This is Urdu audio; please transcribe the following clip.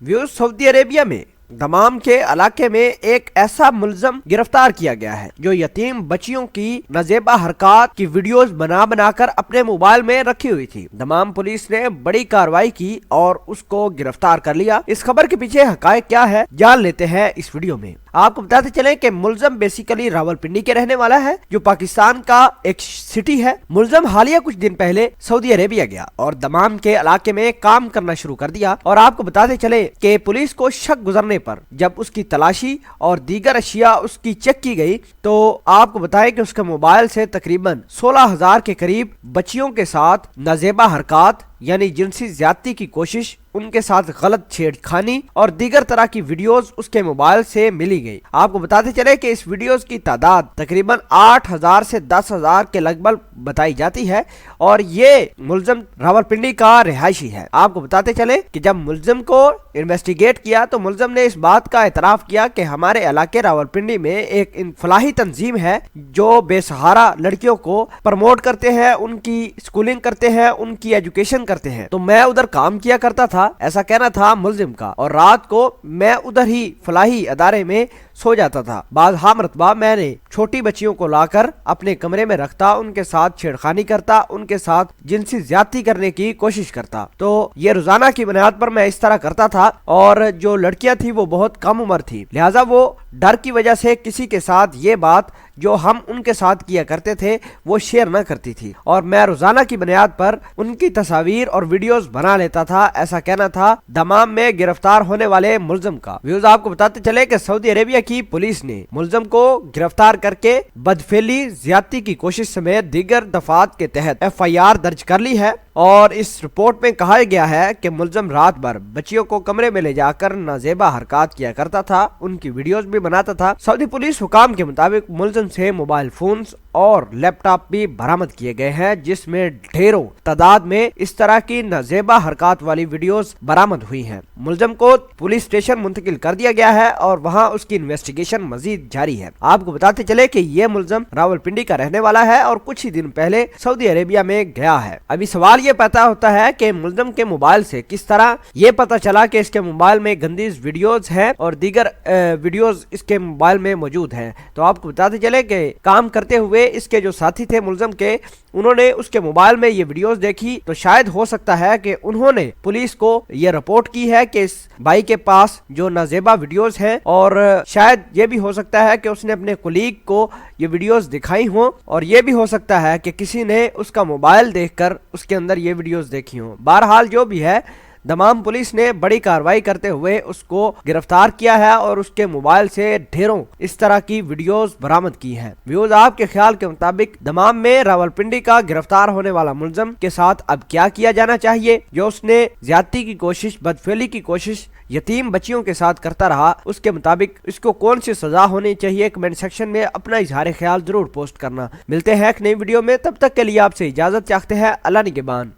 ویوز سعودی عربیہ میں دمام کے علاقے میں ایک ایسا ملزم گرفتار کیا گیا ہے جو یتیم بچیوں کی نازیبا حرکات کی ویڈیوز بنا کر اپنے موبائل میں رکھی ہوئی تھی۔ دمام پولیس نے بڑی کارروائی کی اور اس کو گرفتار کر لیا۔ اس خبر کے پیچھے حقائق کیا ہے جان لیتے ہیں اس ویڈیو میں۔ آپ کو بتاتے چلیں کہ ملزم بیسیکلی راولپنڈی کے رہنے والا ہے جو پاکستان کا ایک سٹی ہے۔ ملزم حالیہ کچھ دن پہلے سعودی عربیہ گیا اور دمام کے علاقے میں کام کرنا شروع کر دیا، اور آپ کو بتاتے چلے کہ پولیس کو شک گزرنے پر جب اس کی تلاشی اور دیگر اشیاء اس کی چیک کی گئی تو آپ کو بتائیں کہ اس کے موبائل سے تقریباً 16,000 کے قریب بچیوں کے ساتھ نازیبا حرکات یعنی جنسی زیادتی کی کوشش، ان کے ساتھ غلط چھیڑ خانی اور دیگر طرح کی ویڈیوز اس کے موبائل سے ملی گئی۔ آپ کو بتاتے چلے کہ اس ویڈیوز کی تعداد تقریباً 8,000 سے 10,000 کے لگ بھگ بتائی جاتی ہے، اور یہ ملزم راولپنڈی کا رہائشی ہے۔ آپ کو بتاتے چلے کہ جب ملزم کو انویسٹیگیٹ کیا تو ملزم نے اس بات کا اعتراف کیا کہ ہمارے علاقے راولپنڈی میں ایک فلاحی تنظیم ہے جو بے سہارا لڑکیوں کو پروموٹ کرتے ہیں، ان کی اسکولنگ کرتے ہیں، ان کی ایجوکیشن کرتے ہیں، تو میں ادھر کام کیا کرتا تھا، ایسا کہنا تھا ملزم کا، اور رات کو میں ادھر ہی فلاحی ادارے میں سو جاتا تھا۔ بعض مرتبہ میں نے چھوٹی بچیوں کو لا کر اپنے کمرے میں رکھتا، ان کے ساتھ چھیڑخانی کرتا، ان کے ساتھ جنسی زیادتی کرنے کی کوشش کرتا، تو یہ روزانہ کی بنیاد پر میں اس طرح کرتا تھا، اور جو لڑکیاں تھی وہ بہت کم عمر تھی، لہٰذا وہ ڈر کی وجہ سے کسی کے ساتھ یہ بات جو ہم ان کے ساتھ کیا کرتے تھے وہ شیئر نہ کرتی تھی، اور میں روزانہ کی بنیاد پر ان کی تصاویر اور ویڈیوز بنا لیتا تھا، ایسا کہنا تھا دمام میں گرفتار ہونے والے ملزم کا۔ ویوز آپ کو بتاتے چلے کہ سعودی عربیہ کی پولیس نے ملزم کو گرفتار کر کے بدفعلی، زیادتی کی کوشش سمیت دیگر دفعات کے تحت FIR درج کر لی ہے، اور اس رپورٹ میں کہا گیا ہے کہ ملزم رات بھر بچیوں کو کمرے میں لے جا کر نازیبا حرکات کیا کرتا تھا، ان کی ویڈیوز بھی بناتا تھا۔ سعودی پولیس حکام کے مطابق ملزم سے موبائل فونز اور لیپ ٹاپ بھی برآمد کیے گئے ہیں، جس میں ڈھیروں تعداد میں اس طرح کی نازیبا حرکات والی ویڈیوز برآمد ہوئی ہیں۔ ملزم کو پولیس اسٹیشن منتقل کر دیا گیا ہے اور وہاں اس کی انویسٹیگیشن مزید جاری ہے۔ آپ کو بتاتے چلے کہ یہ ملزم راولپنڈی کا رہنے والا ہے اور کچھ ہی دن پہلے سعودی عربیہ میں گیا ہے۔ ابھی سوال یہ پتا ہوتا ہے کہ ملزم کے موبائل سے کس طرح یہ پتا چلا کہ اس کے موبائل میں گندی ویڈیوز ہیں اور دیگر ویڈیوز اس کے موبائل میں موجود ہیں۔ تو آپ کو بتاتے چلے کہ کام کرتے ہوئے اس کے جو ساتھی تھے ملزم کے، انہوں نے اس کے موبائل میں یہ ویڈیوز دیکھی، تو شاید ہو سکتا ہے کہ انہوں نے پولیس کو یہ رپورٹ کی ہے کہ اس بھائی کے پاس جو نازیبا ویڈیوز ہیں، اور شاید یہ بھی ہو سکتا ہے کہ اس نے اپنے کولیگ کو یہ ویڈیوز دکھائی ہوں، اور یہ بھی ہو سکتا ہے کہ کسی نے اس کا موبائل دیکھ کر اس کے اندر یہ ویڈیوز دیکھی ہوں۔ بہرحال جو بھی ہے، دمام پولیس نے بڑی کارروائی کرتے ہوئے اس کو گرفتار کیا ہے اور اس کے موبائل سے ڈھیروں اس طرح کی ویڈیوز برآمد کی ہیں۔ ویوز آپ کے خیال کے مطابق دمام میں راولپنڈی کا گرفتار ہونے والا ملزم کے ساتھ اب کیا کیا جانا چاہیے؟ جو اس نے زیادتی کی کوشش، بدفعلی کی کوشش یتیم بچیوں کے ساتھ کرتا رہا، اس کے مطابق اس کو کون سی سزا ہونی چاہیے؟ کمنٹ سیکشن میں اپنا اظہار خیال ضرور پوسٹ کرنا۔ ملتے ہیں ایک نئی ویڈیو میں، تب تک کے لیے آپ سے اجازت چاہتے ہیں۔ اللہ نگہبان۔